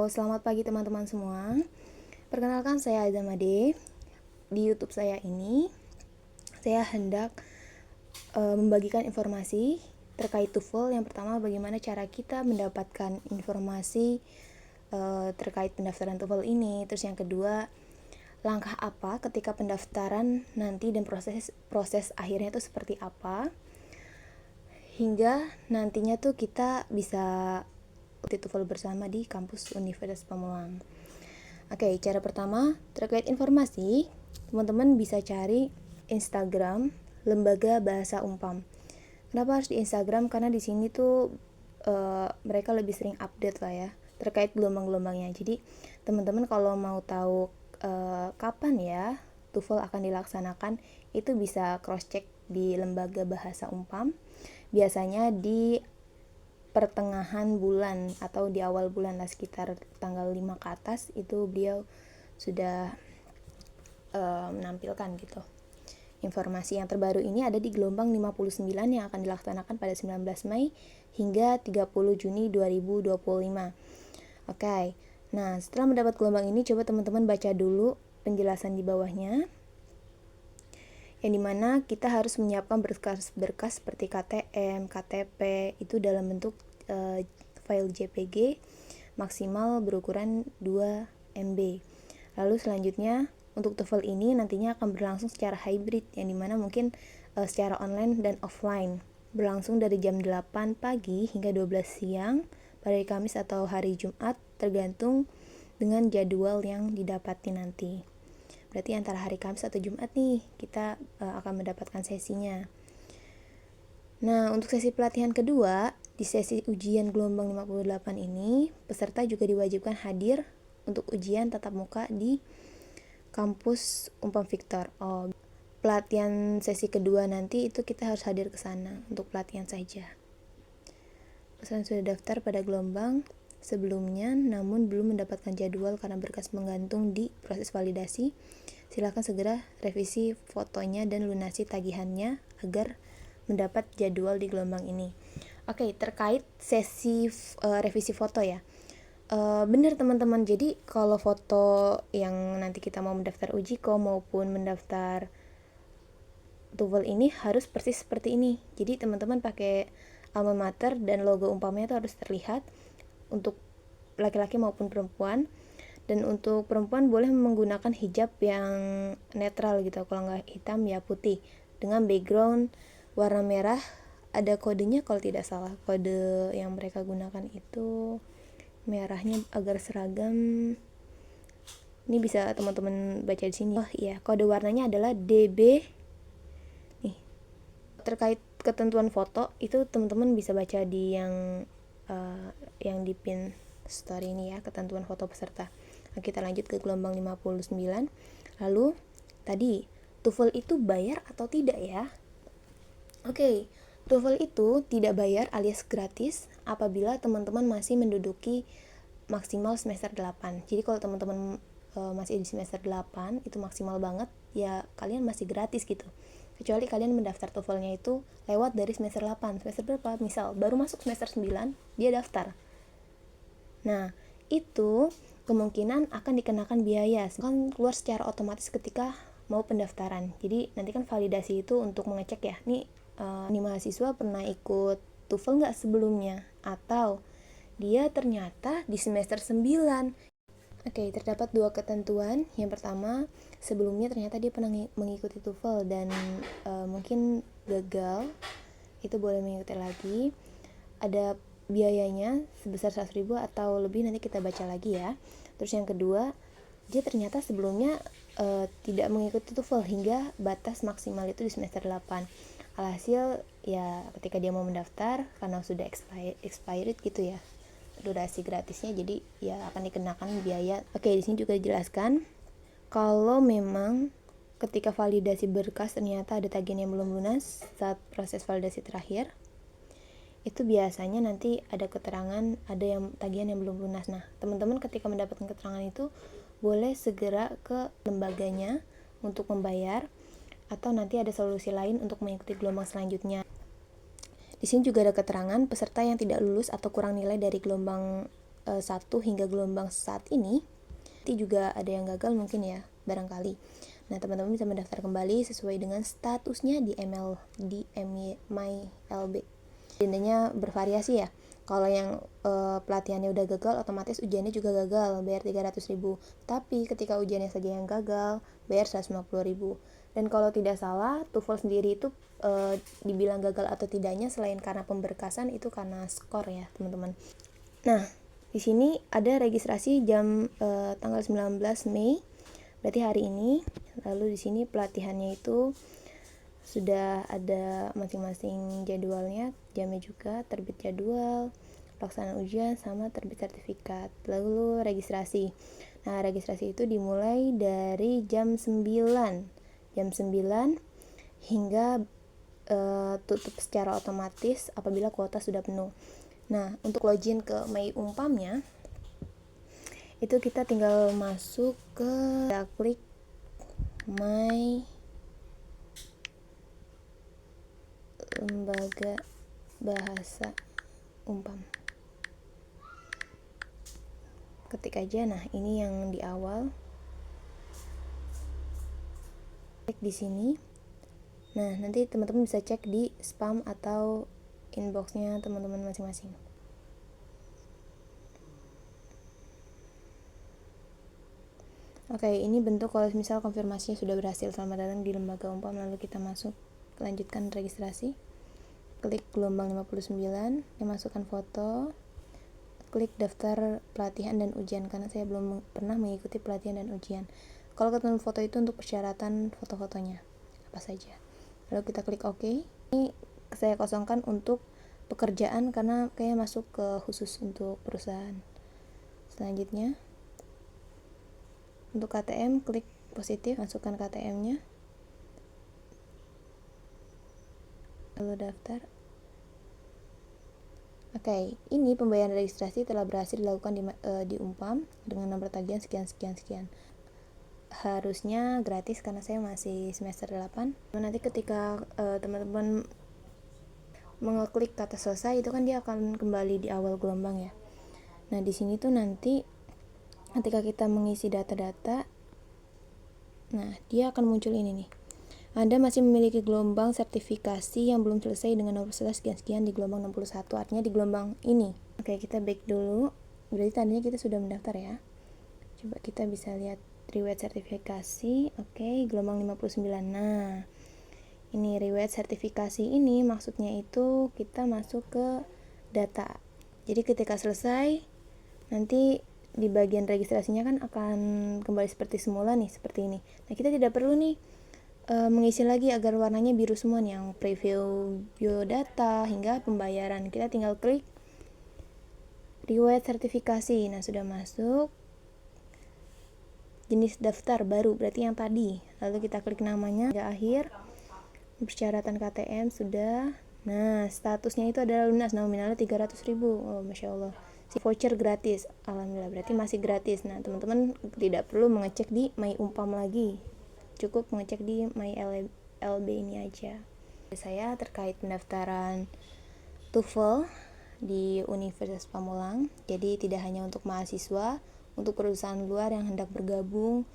Selamat pagi teman-teman semua. Perkenalkan, saya Aiza Made. Di YouTube saya ini, saya hendak membagikan informasi terkait TOEFL. Yang pertama, bagaimana cara kita mendapatkan informasi terkait pendaftaran TOEFL ini. Terus yang kedua, langkah apa ketika pendaftaran nanti dan proses akhirnya itu seperti apa, hingga nantinya tuh kita bisa TOEFL bersama di kampus Universitas Pamulang. Oke, cara pertama terkait informasi, teman-teman bisa cari Instagram Lembaga Bahasa Umpam. Kenapa harus di Instagram? Karena di sini tuh mereka lebih sering update lah ya terkait gelombang-gelombangnya. Jadi teman-teman kalau mau tahu kapan ya TOEFL akan dilaksanakan, itu bisa cross check di Lembaga Bahasa Umpam. Biasanya di pertengahan bulan atau di awal bulan lah, sekitar tanggal 5 ke atas itu beliau sudah menampilkan gitu. Informasi yang terbaru ini ada di gelombang 59 yang akan dilaksanakan pada 19 Mei hingga 30 Juni 2025. Oke. Nah, setelah mendapat gelombang ini, coba teman-teman baca dulu penjelasan di bawahnya, yang dimana kita harus menyiapkan berkas-berkas seperti KTM, KTP itu dalam bentuk file JPG maksimal berukuran 2 MB. Lalu selanjutnya untuk TOEFL ini nantinya akan berlangsung secara hybrid, yang dimana mungkin secara online dan offline, berlangsung dari jam 8 pagi hingga 12 siang pada hari Kamis atau hari Jumat, tergantung dengan jadwal yang didapati nanti. Berarti antara hari Kamis atau Jumat nih kita akan mendapatkan sesinya. Nah, untuk sesi pelatihan kedua, di sesi ujian gelombang 58 ini, peserta juga diwajibkan hadir untuk ujian tatap muka di kampus Umpam Victor. Pelatihan sesi kedua nanti itu kita harus hadir ke sana untuk pelatihan saja. Peserta sudah daftar pada gelombang sebelumnya namun belum mendapatkan jadwal karena berkas menggantung di proses validasi, silakan segera revisi fotonya dan lunasi tagihannya agar mendapat jadwal di gelombang ini. Oke, terkait sesi revisi foto ya, benar teman-teman. Jadi kalau foto yang nanti kita mau mendaftar Ujiko maupun mendaftar TOEFL ini harus persis seperti ini. Jadi teman-teman pakai alma mater dan logo umpamanya itu harus terlihat untuk laki-laki maupun perempuan. Dan untuk perempuan boleh menggunakan hijab yang netral gitu, kalau nggak hitam ya putih, dengan background warna merah. Ada kodenya kalau tidak salah, kode yang mereka gunakan itu merahnya agar seragam. Ini bisa teman-teman baca di sini. Oh iya, kode warnanya adalah DB. Nih, terkait ketentuan foto itu teman-teman bisa baca di yang di pin story ini ya, ketentuan foto peserta. Nah, kita lanjut ke gelombang 59. Lalu tadi TOEFL itu bayar atau tidak ya? Oke, TOEFL itu tidak bayar alias gratis apabila teman-teman masih menduduki maksimal semester 8. Jadi kalau teman-teman masih di semester 8 itu maksimal banget ya, kalian masih gratis gitu. Kecuali kalian mendaftar TOEFL-nya itu lewat dari semester 8. Semester berapa? Misal baru masuk semester 9, dia daftar. Nah, itu kemungkinan akan dikenakan biaya, kan keluar secara otomatis ketika mau pendaftaran. Jadi nanti kan validasi itu untuk mengecek ya, nih mahasiswa pernah ikut TOEFL nggak sebelumnya, atau dia ternyata di semester 9. Oke, terdapat dua ketentuan. Yang pertama, sebelumnya ternyata dia pernah mengikuti TOEFL dan mungkin gagal, itu boleh mengikuti lagi. Ada biayanya sebesar 100.000 atau lebih, nanti kita baca lagi ya. Terus yang kedua, dia ternyata sebelumnya tidak mengikuti TOEFL hingga batas maksimal itu di semester 8. Alhasil ya ketika dia mau mendaftar, karena sudah expired gitu ya durasi gratisnya, jadi ya akan dikenakan biaya. Oke, di sini juga dijelaskan kalau memang ketika validasi berkas ternyata ada tagihan yang belum lunas saat proses validasi terakhir, itu biasanya nanti ada keterangan ada yang tagihan yang belum lunas. Nah, teman-teman ketika mendapatkan keterangan itu boleh segera ke lembaganya untuk membayar, atau nanti ada solusi lain untuk mengikuti gelombang selanjutnya. Di sini juga ada keterangan peserta yang tidak lulus atau kurang nilai dari gelombang 1 hingga gelombang saat ini, nanti juga ada yang gagal mungkin ya, barangkali. Nah, teman-teman bisa mendaftar kembali sesuai dengan statusnya di MyLB. Dendanya bervariasi ya. Kalau yang pelatihannya udah gagal, otomatis ujiannya juga gagal, bayar 300.000. Tapi ketika ujiannya saja yang gagal, bayar 150.000. Dan kalau tidak salah, TOEFL sendiri itu dibilang gagal atau tidaknya selain karena pemberkasan, itu karena skor ya, teman-teman. Nah, di sini ada registrasi jam tanggal 19 Mei, berarti hari ini. Lalu di sini pelatihannya itu sudah ada masing-masing jadwalnya, jamnya juga, terbit jadwal, pelaksanaan ujian, sama terbit sertifikat. Lalu registrasi. Nah, registrasi itu dimulai dari jam 9 hingga tutup secara otomatis apabila kuota sudah penuh. Nah, untuk login ke My Umpamnya, itu kita tinggal masuk kita klik My Lembaga Bahasa Umpam. Ketik aja. Nah, ini yang di awal. Klik di sini. Nah, nanti teman-teman bisa cek di spam atau inboxnya teman-teman masing-masing. Oke, ini bentuk kalau misal konfirmasinya sudah berhasil. Selamat datang di Lembaga Umpam. Lalu kita masuk, lanjutkan registrasi. Klik gelombang 59, masukkan foto, klik daftar pelatihan dan ujian, karena saya belum pernah mengikuti pelatihan dan ujian. Kalau ketemu foto itu untuk persyaratan foto-fotonya apa saja. Lalu kita klik OK. Ini saya kosongkan untuk pekerjaan karena kayak masuk ke khusus untuk perusahaan. Selanjutnya untuk KTM, klik positif, masukkan KTM-nya, lalu daftar. Oke, ini pembayaran registrasi telah berhasil dilakukan di Umpam dengan nomor tagihan sekian. Harusnya gratis karena saya masih semester 8. Nanti ketika teman-teman mengeklik kata selesai, itu kan dia akan kembali di awal gelombang ya. Nah, di sini tuh nanti ketika kita mengisi data-data, nah dia akan muncul ini nih. Anda masih memiliki gelombang sertifikasi yang belum selesai dengan nomor sekian di gelombang 61, artinya di gelombang ini. Oke, kita back dulu. Berarti tandanya kita sudah mendaftar ya. Coba kita bisa lihat riwayat sertifikasi. Oke, gelombang 59. Nah, ini riwayat sertifikasi ini maksudnya itu kita masuk ke data. Jadi ketika selesai, nanti di bagian registrasinya kan akan kembali seperti semula nih, seperti ini. Nah, kita tidak perlu nih mengisi lagi agar warnanya biru semua nih, yang preview biodata hingga pembayaran. Kita tinggal klik riwayat sertifikasi. Nah, sudah masuk. Jenis daftar baru berarti yang tadi. Lalu kita klik namanya hingga akhir. Persyaratan KTM sudah. Nah, statusnya itu adalah lunas, nominalnya 300.000. Oh, Masya Allah. Si voucher gratis. Alhamdulillah, berarti masih gratis. Nah, teman-teman tidak perlu mengecek di My Umpam lagi. Cukup mengecek di MyLB ini aja. Saya terkait pendaftaran TOEFL di Universitas Pamulang. Jadi tidak hanya untuk mahasiswa, untuk perusahaan luar yang hendak bergabung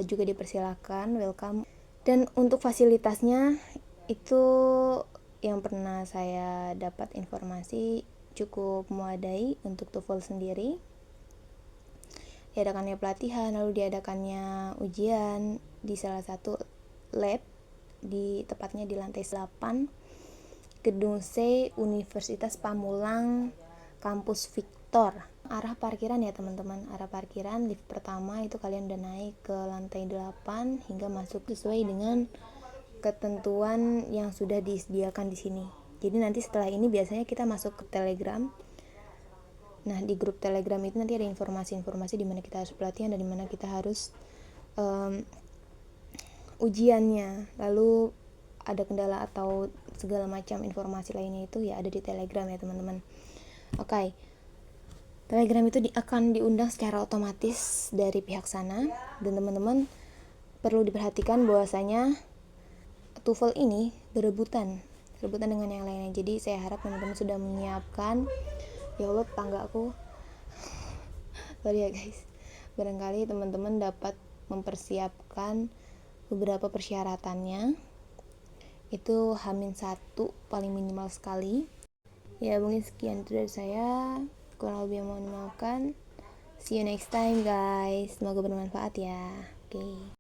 juga dipersilakan, welcome. Dan untuk fasilitasnya itu yang pernah saya dapat informasi cukup memadai untuk TOEFL sendiri. Diadakannya pelatihan, lalu diadakannya ujian di salah satu lab, tepatnya di lantai 8 Gedung C Universitas Pamulang, Kampus Victor. Arah parkiran ya teman-teman, arah parkiran lift pertama itu kalian udah naik ke lantai 8 hingga masuk sesuai dengan ketentuan yang sudah disediakan di sini. Jadi nanti setelah ini biasanya kita masuk ke Telegram. Nah, di grup Telegram itu nanti ada informasi-informasi di mana kita harus pelatihan dan di mana kita harus ujiannya. Lalu ada kendala atau segala macam informasi lainnya itu ya ada di Telegram ya teman-teman. Oke. Telegram itu akan diundang secara otomatis dari pihak sana, dan teman-teman perlu diperhatikan bahwasanya TOEFL ini berebutan dengan yang lainnya. Jadi saya harap teman-teman sudah menyiapkan. Ya Allah, tetangga aku Sorry ya guys, barangkali teman-teman dapat mempersiapkan beberapa persyaratannya. Itu H-1 paling minimal sekali. Ya mungkin sekian itu dari saya, kurang lebih mohon dimaafkan. See you next time guys, semoga bermanfaat ya. Oke.